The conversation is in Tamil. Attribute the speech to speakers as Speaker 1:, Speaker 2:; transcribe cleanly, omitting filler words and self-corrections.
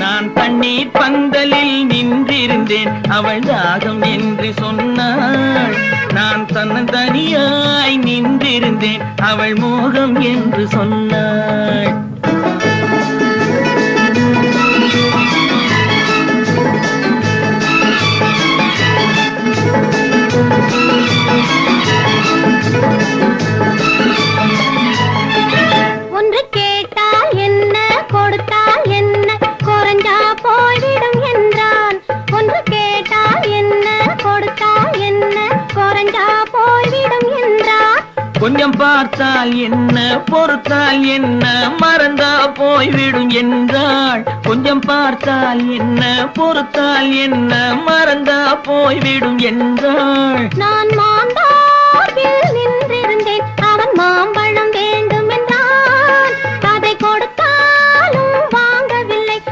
Speaker 1: நான் தண்ணீர் பந்தலில் நின்றிருந்தேன், அவள் தாகம் என்று சொன்னாள். நான் தன்னந்தனியாய் நின்றிருந்தேன், அவள் மோகம் என்று சொன்னாள்.
Speaker 2: ஒன்று கேட்டால் என்ன, கொடுத்தால் என்ன, குறைஞ்சா போய்விடும் என்றான். ஒன்று கேட்டால் என்ன, கொடுத்தால் என்ன, குறைஞ்சா போய்விடும் என்றான்.
Speaker 1: கொஞ்சம் பார்த்தால் என்ன, பொறுத்தால் என்ன, மறந்தா போய்விடும் என்றாள். கொஞ்சம் பார்த்தால் என்ன, பொறுத்தால் என்ன, மறந்தா போய்விடும் என்றாள்.
Speaker 2: நான் மாந்தாவில் நின்றிருந்தேன், அவன் மாம்பழம்